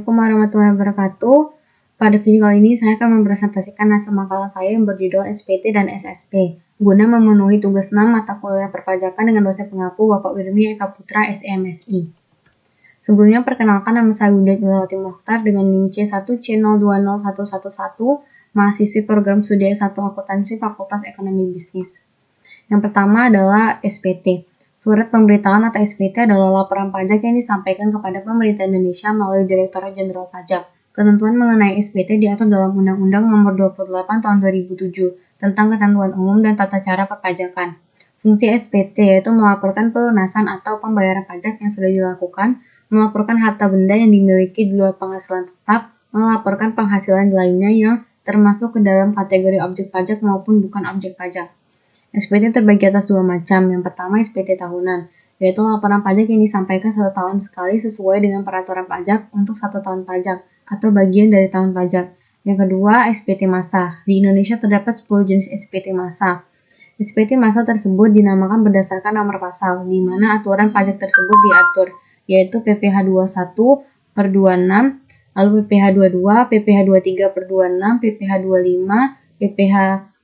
Assalamualaikum warahmatullahi wabarakatuh. Pada video kali ini saya akan mempresentasikan hasil makalah saya yang berjudul SPT dan SSP guna memenuhi tugas 6 mata kuliah perpajakan dengan dosen pengapu Bapak Wirmi Eka Putra SMSI. Sebelumnya perkenalkan, nama saya Winda Julawati Mokhtar dengan NIM C1C020111, mahasiswi program studi S1 Akuntansi Fakultas Ekonomi Bisnis. Yang pertama adalah SPT. Surat pemberitahuan atau SPT adalah laporan pajak yang disampaikan kepada pemerintah Indonesia melalui Direktorat Jenderal Pajak. Ketentuan mengenai SPT diatur dalam Undang-Undang Nomor 28 Tahun 2007 tentang Ketentuan Umum dan Tata Cara Perpajakan. Fungsi SPT yaitu melaporkan pelunasan atau pembayaran pajak yang sudah dilakukan, melaporkan harta benda yang dimiliki di luar penghasilan tetap, melaporkan penghasilan lainnya yang termasuk ke dalam kategori objek pajak maupun bukan objek pajak. SPT terbagi atas dua macam. Yang pertama SPT tahunan, yaitu laporan pajak yang disampaikan 1 tahun sekali sesuai dengan peraturan pajak untuk 1 tahun pajak atau bagian dari tahun pajak. Yang kedua SPT masa. Di Indonesia terdapat 10 jenis SPT masa. SPT masa tersebut dinamakan berdasarkan nomor pasal, di mana aturan pajak tersebut diatur, yaitu PPh 21 per 26, lalu PPh 22, PPh 23 per 26, PPh 25, PPh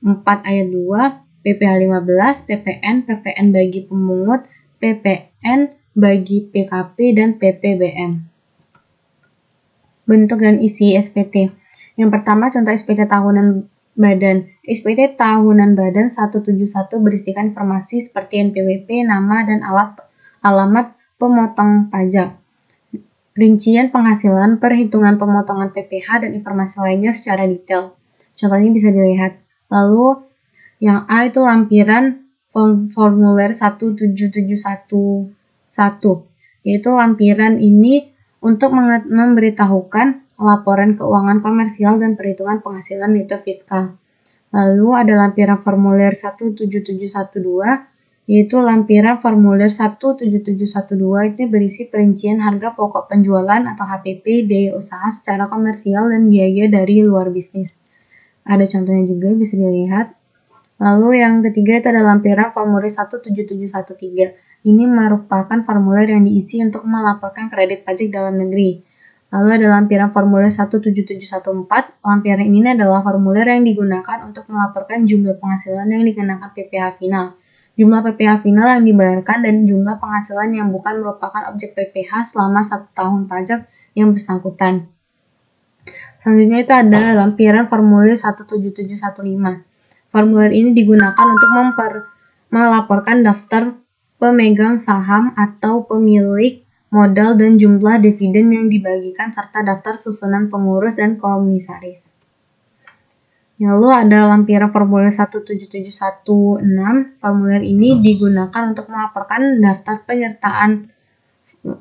4 ayat 2, PPh 15, PPN, PPN bagi pemungut, PPN bagi PKP, dan PPBM. Bentuk dan isi SPT. Yang pertama, contoh SPT tahunan badan. SPT tahunan badan 171 berisikan informasi seperti NPWP, nama, dan alamat pemotong pajak, rincian penghasilan, perhitungan pemotongan PPh, dan informasi lainnya secara detail. Contohnya bisa dilihat. Lalu yang A itu lampiran formulir 17711, yaitu lampiran ini untuk memberitahukan laporan keuangan komersial dan perhitungan penghasilan neto fiskal. Lalu ada lampiran formulir 17712, yaitu lampiran formulir 17712 ini berisi perincian harga pokok penjualan atau HPP, biaya usaha secara komersial, dan biaya dari luar bisnis. Ada contohnya juga bisa dilihat. Lalu yang ketiga itu ada lampiran formulir 17713. Ini merupakan formulir yang diisi untuk melaporkan kredit pajak dalam negeri. Lalu ada lampiran formulir 17714. Lampiran ini adalah formulir yang digunakan untuk melaporkan jumlah penghasilan yang dikenakan PPh final, jumlah PPh final yang dibayarkan, dan jumlah penghasilan yang bukan merupakan objek PPh selama 1 tahun pajak yang bersangkutan. Selanjutnya itu ada lampiran formulir 17715. Formulir ini digunakan untuk melaporkan daftar pemegang saham atau pemilik modal dan jumlah dividen yang dibagikan serta daftar susunan pengurus dan komisaris. Lalu ada lampiran formulir 17716. Formulir ini digunakan untuk melaporkan daftar penyertaan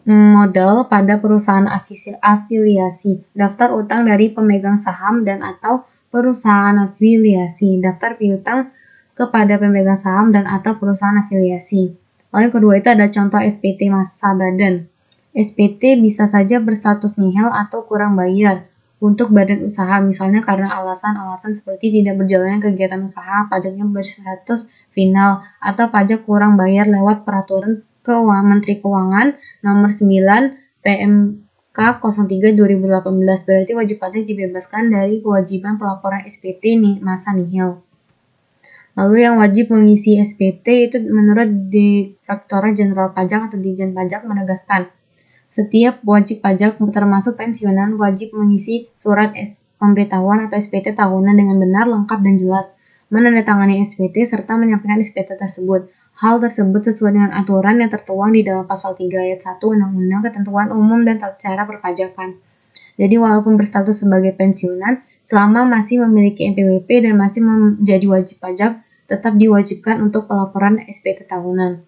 modal pada perusahaan afiliasi, daftar utang dari pemegang saham dan atau perusahaan afiliasi, daftar piutang kepada pemegang saham dan atau perusahaan afiliasi. Lalu yang kedua itu ada contoh SPT masa badan. SPT bisa saja berstatus nihil atau kurang bayar untuk badan usaha, misalnya karena alasan-alasan seperti tidak berjalannya kegiatan usaha, pajaknya berstatus final, atau pajak kurang bayar lewat peraturan Menteri Keuangan Nomor 9 PMK 03/2018, berarti wajib pajak dibebaskan dari kewajiban pelaporan SPT masa nihil. Lalu yang wajib mengisi SPT itu menurut Direktorat Jenderal Pajak atau Ditjen Pajak menegaskan, setiap wajib pajak termasuk pensiunan wajib mengisi surat pemberitahuan atau SPT tahunan dengan benar, lengkap, dan jelas, menandatangani SPT serta menyampaikan SPT tersebut. Hal tersebut sesuai dengan aturan yang tertuang di dalam pasal 3 ayat 1 Undang-Undang Ketentuan Umum dan Tata Cara Perpajakan. Jadi walaupun berstatus sebagai pensiunan, selama masih memiliki NPWP dan masih menjadi wajib pajak, tetap diwajibkan untuk pelaporan SPT tahunan.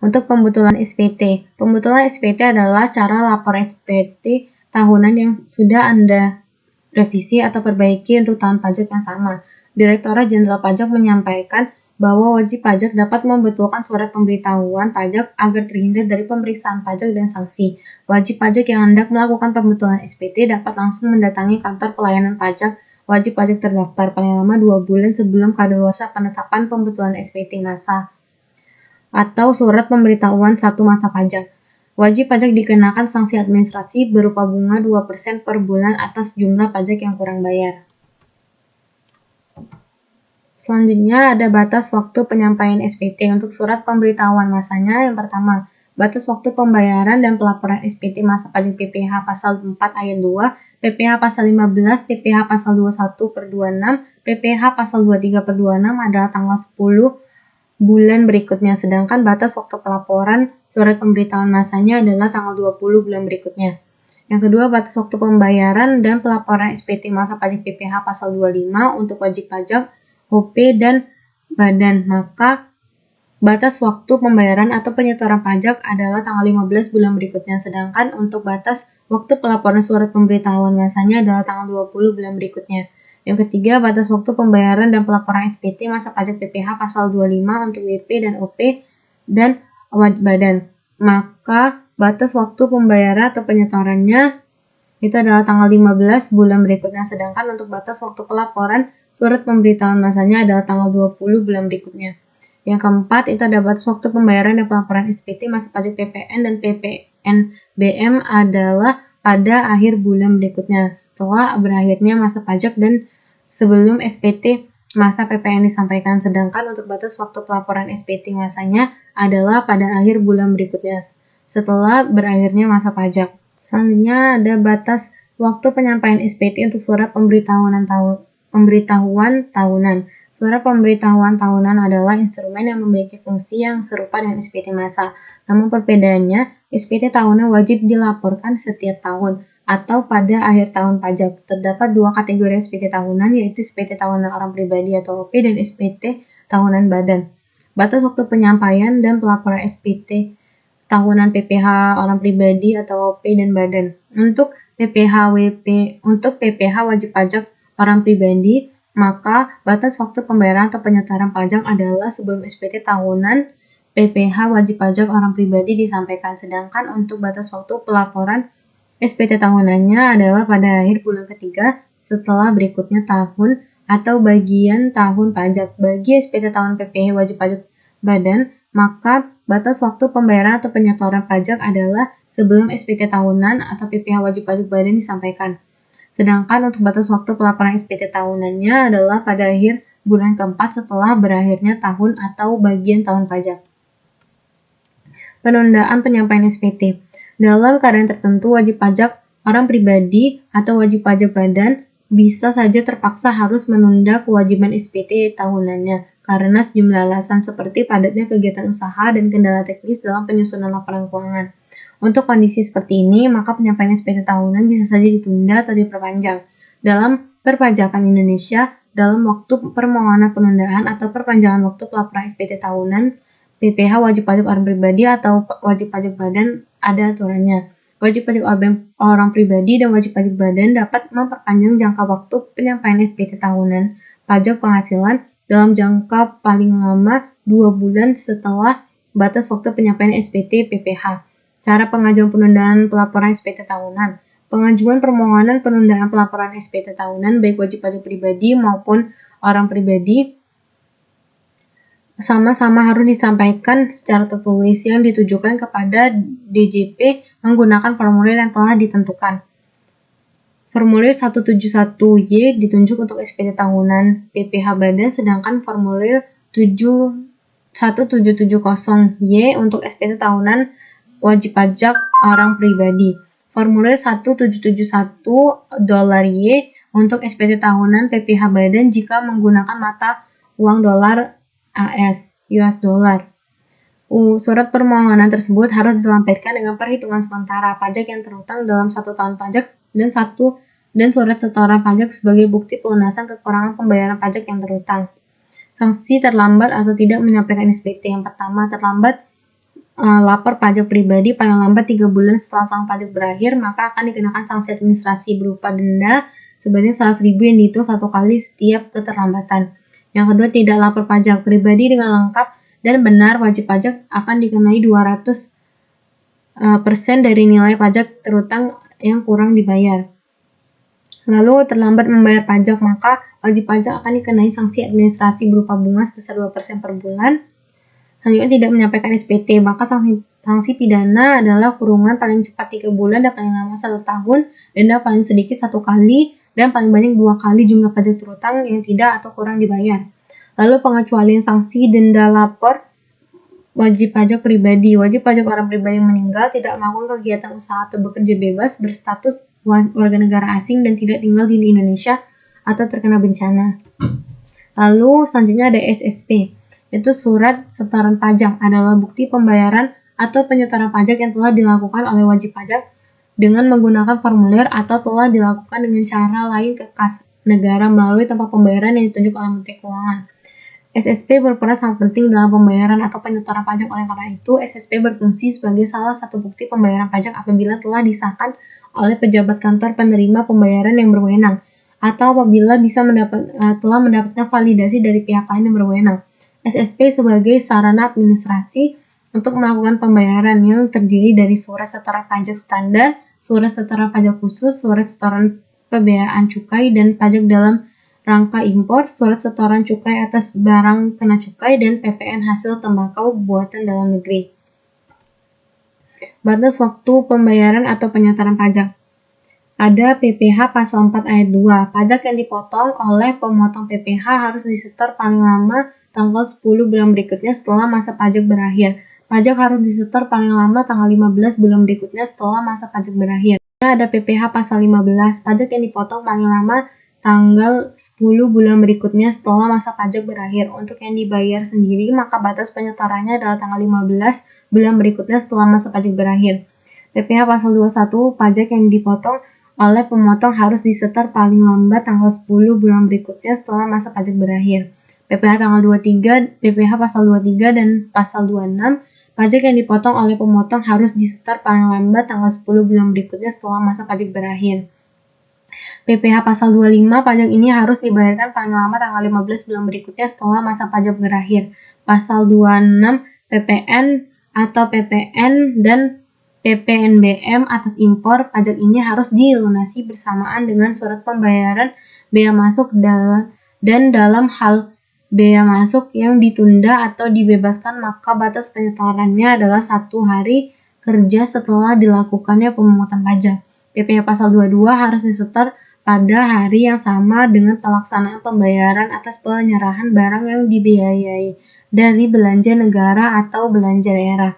Untuk pembetulan SPT. Pembetulan SPT adalah cara lapor SPT tahunan yang sudah Anda revisi atau perbaiki untuk tahun pajak yang sama. Direktorat Jenderal Pajak menyampaikan bahwa wajib pajak dapat membetulkan surat pemberitahuan pajak agar terhindar dari pemeriksaan pajak dan sanksi. Wajib pajak yang hendak melakukan pembetulan SPT dapat langsung mendatangi kantor pelayanan pajak wajib pajak terdaftar paling lama 2 bulan sebelum kadaluarsa penetapan pembetulan SPT masa atau surat pemberitahuan 1 masa pajak. Wajib pajak dikenakan sanksi administrasi berupa bunga 2% per bulan atas jumlah pajak yang kurang bayar. Selanjutnya ada batas waktu penyampaian SPT untuk surat pemberitahuan masanya. Yang pertama, batas waktu pembayaran dan pelaporan SPT masa pajak PPh pasal 4 ayat 2, PPh pasal 15, PPh pasal 21 per 26, PPh pasal 23 per 26 adalah tanggal 10 bulan berikutnya, sedangkan batas waktu pelaporan surat pemberitahuan masanya adalah tanggal 20 bulan berikutnya. Yang kedua, batas waktu pembayaran dan pelaporan SPT masa pajak PPh pasal 25 untuk wajib pajak, OP, dan badan. Maka batas waktu pembayaran atau penyetoran pajak adalah tanggal 15 bulan berikutnya, sedangkan untuk batas waktu pelaporan surat pemberitahuan masanya adalah tanggal 20 bulan berikutnya. Yang ketiga, batas waktu pembayaran dan pelaporan SPT masa pajak PPh pasal 25 untuk WP dan OP dan badan. Maka batas waktu pembayaran atau penyetorannya itu adalah tanggal 15 bulan berikutnya, sedangkan untuk batas waktu pelaporan surat pemberitahuan masanya adalah tanggal 20 bulan berikutnya. Yang keempat, itu ada batas waktu pembayaran dan pelaporan SPT masa pajak PPN dan PPNBM adalah pada akhir bulan berikutnya setelah berakhirnya masa pajak dan sebelum SPT masa PPN disampaikan, sedangkan untuk batas waktu pelaporan SPT masanya adalah pada akhir bulan berikutnya setelah berakhirnya masa pajak. Selanjutnya ada batas waktu penyampaian SPT untuk surat pemberitahuan tahunan. Surat pemberitahuan tahunan adalah instrumen yang memiliki fungsi yang serupa dengan SPT masa. Namun perbedaannya, SPT tahunan wajib dilaporkan setiap tahun atau pada akhir tahun pajak. Terdapat dua kategori SPT tahunan, yaitu SPT tahunan orang pribadi atau OP dan SPT tahunan badan. Batas waktu penyampaian dan pelaporan SPT tahunan PPh orang pribadi atau OP dan badan. Untuk PPh wajib pajak orang pribadi, maka batas waktu pembayaran atau penyetoran pajak adalah sebelum SPT tahunan PPh wajib pajak orang pribadi disampaikan, sedangkan untuk batas waktu pelaporan SPT tahunannya adalah pada akhir bulan ketiga setelah berikutnya tahun atau bagian tahun pajak. Bagi SPT tahunan PPh wajib pajak badan, maka batas waktu pembayaran atau penyetoran pajak adalah sebelum SPT tahunan atau PPh wajib pajak badan disampaikan. Sedangkan untuk batas waktu pelaporan SPT tahunannya adalah pada akhir bulan keempat setelah berakhirnya tahun atau bagian tahun pajak. Penundaan penyampaian SPT. Dalam keadaan tertentu, wajib pajak orang pribadi atau wajib pajak badan bisa saja terpaksa harus menunda kewajiban SPT tahunannya karena sejumlah alasan seperti padatnya kegiatan usaha dan kendala teknis dalam penyusunan laporan keuangan. Untuk kondisi seperti ini, maka penyampaian SPT tahunan bisa saja ditunda atau diperpanjang. Dalam perpajakan Indonesia, dalam waktu permohonan penundaan atau perpanjangan waktu pelaporan SPT tahunan, PPh wajib pajak orang pribadi atau wajib pajak badan ada aturannya. Wajib pajak orang pribadi dan wajib pajak badan dapat memperpanjang jangka waktu penyampaian SPT tahunan pajak penghasilan dalam jangka paling lama 2 bulan setelah batas waktu penyampaian SPT PPh. Cara pengajuan penundaan pelaporan SPT tahunan. Pengajuan permohonan penundaan pelaporan SPT tahunan baik wajib pajak pribadi maupun orang pribadi sama-sama harus disampaikan secara tertulis yang ditujukan kepada DJP menggunakan formulir yang telah ditentukan. Formulir 171Y ditunjuk untuk SPT tahunan PPh badan, sedangkan formulir 1770Y untuk SPT tahunan wajib pajak orang pribadi. Formulir 1771$Y untuk SPT tahunan PPh badan jika menggunakan mata uang dolar AS, US dollar. Surat permohonan tersebut harus dilampirkan dengan perhitungan sementara pajak yang terhutang dalam 1 tahun pajak dan surat setoran pajak sebagai bukti pelunasan kekurangan pembayaran pajak yang terhutang. Sanksi terlambat atau tidak menyampaikan SPT. Yang pertama, terlambat lapor pajak pribadi paling lambat 3 bulan setelah tahun pajak berakhir, maka akan dikenakan sanksi administrasi berupa denda sebanyak 100.000 yang dihitung 1 kali setiap keterlambatan. Yang kedua, tidak lapor pajak pribadi dengan lengkap dan benar, wajib pajak akan dikenai 200% dari nilai pajak terhutang yang kurang dibayar. Lalu terlambat membayar pajak, maka wajib pajak akan dikenai sanksi administrasi berupa bunga sebesar 2% per bulan. Selanjutnya, tidak menyampaikan SPT, maka sanksi Sanksi pidana adalah kurungan paling cepat 3 bulan dan paling lama 1 tahun, denda paling sedikit 1 kali, dan paling banyak 2 kali jumlah pajak terutang yang tidak atau kurang dibayar. Lalu pengecualian sanksi denda lapor wajib pajak pribadi. Wajib pajak orang pribadi yang meninggal, tidak melakukan kegiatan usaha atau bekerja bebas, berstatus warga negara asing dan tidak tinggal di Indonesia atau terkena bencana. Lalu selanjutnya ada SSP, yaitu surat setoran pajak, adalah bukti pembayaran atau penyetoran pajak yang telah dilakukan oleh wajib pajak dengan menggunakan formulir atau telah dilakukan dengan cara lain ke kas negara melalui tempat pembayaran yang ditunjuk oleh Menteri Keuangan. SSP berperan sangat penting dalam pembayaran atau penyetoran pajak. Oleh karena itu, SSP berfungsi sebagai salah satu bukti pembayaran pajak apabila telah disahkan oleh pejabat kantor penerima pembayaran yang berwenang, atau apabila telah mendapatkan validasi dari pihak lain yang berwenang. SSP sebagai sarana administrasi untuk melakukan pembayaran yang terdiri dari surat setoran pajak standar, surat setoran pajak khusus, surat setoran pembiayaan cukai dan pajak dalam rangka impor, surat setoran cukai atas barang kena cukai, dan PPN hasil tembakau buatan dalam negeri. Batas waktu pembayaran atau penyetoran pajak. Ada PPh pasal 4 ayat 2. Pajak yang dipotong oleh pemotong PPh harus disetor paling lama tanggal 10 bulan berikutnya setelah masa pajak berakhir. Pajak harus disetor paling lama tanggal 15 bulan berikutnya setelah masa pajak berakhir. Ada PPh pasal 15. Pajak yang dipotong paling lama tanggal 10 bulan berikutnya setelah masa pajak berakhir. Untuk yang dibayar sendiri, maka batas penyetorannya adalah tanggal 15 bulan berikutnya setelah masa pajak berakhir. PPh pasal 21. Pajak yang dipotong oleh pemotong harus disetor paling lambat tanggal 10 bulan berikutnya setelah masa pajak berakhir. PPh tanggal 23, PPh pasal 23 dan pasal 26. Pajak yang dipotong oleh pemotong harus disetor paling lambat tanggal 10 bulan berikutnya setelah masa pajak berakhir. PPh pasal 25, pajak ini harus dibayarkan paling lama tanggal 15 bulan berikutnya setelah masa pajak berakhir. Pasal 26, PPN atau PPN dan PPNBM atas impor, pajak ini harus dilunasi bersamaan dengan surat pembayaran bea masuk dan dalam hal bea masuk yang ditunda atau dibebaskan, maka batas penyetorannya adalah 1 hari kerja setelah dilakukannya pemungutan pajak. PPh pasal 22 harus disetor pada hari yang sama dengan pelaksanaan pembayaran atas penyerahan barang yang dibiayai dari belanja negara atau belanja daerah.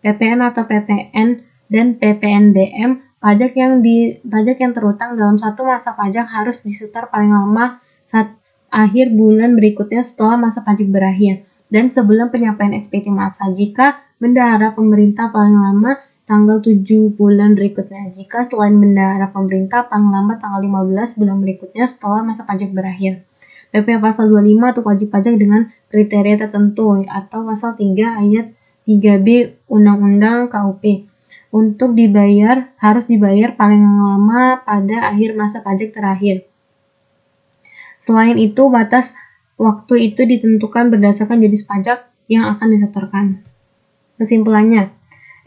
PPN atau PPN dan PPNBM, pajak yang terutang dalam satu masa pajak harus disetor paling lama saat akhir bulan berikutnya setelah masa pajak berakhir dan sebelum penyampaian SPT masa. Jika bendahara pemerintah paling lama tanggal 7 bulan berikutnya. Jika selain bendahara pemerintah paling lambat tanggal 15 bulan berikutnya setelah masa pajak berakhir. PPh pasal 25 untuk wajib pajak dengan kriteria tertentu atau pasal 3 ayat 3B Undang-Undang KUP. Untuk dibayar, harus dibayar paling lama pada akhir masa pajak terakhir. Selain itu, batas waktu itu ditentukan berdasarkan jenis pajak yang akan disetorkan. Kesimpulannya,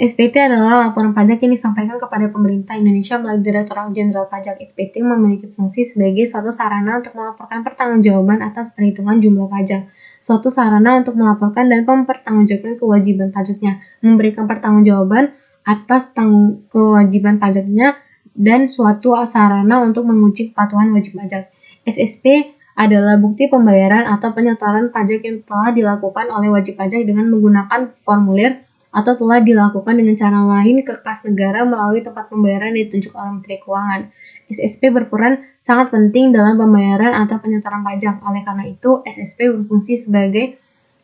SPT adalah laporan pajak yang disampaikan kepada pemerintah Indonesia melalui Direktorat Jenderal Pajak. SPT memiliki fungsi sebagai suatu sarana untuk melaporkan pertanggungjawaban atas perhitungan jumlah pajak, suatu sarana untuk melaporkan dan mempertanggungjawabkan kewajiban pajaknya, memberikan pertanggungjawaban atas kewajiban pajaknya, dan suatu sarana untuk menguji kepatuhan wajib pajak. SSP adalah bukti pembayaran atau penyetoran pajak yang telah dilakukan oleh wajib pajak dengan menggunakan formulir atau telah dilakukan dengan cara lain ke kas negara melalui tempat pembayaran yang ditunjuk oleh Menteri Keuangan. SSP berperan sangat penting dalam pembayaran atau penyetoran pajak. Oleh karena itu, SSP berfungsi sebagai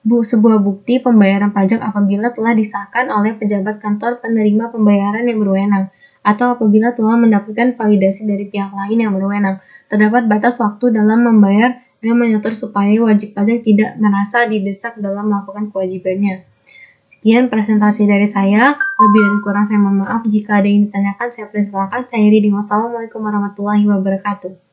sebuah bukti pembayaran pajak apabila telah disahkan oleh pejabat kantor penerima pembayaran yang berwenang, atau apabila telah mendapatkan validasi dari pihak lain yang berwenang. Terdapat batas waktu dalam membayar dan menyetor supaya wajib pajak tidak merasa didesak dalam melakukan kewajibannya. Sekian presentasi dari saya. Lebih dan kurang saya mohon maaf. Jika ada yang ditanyakan, saya persilakan. Saya Iri. Wassalamualaikum warahmatullahi wabarakatuh.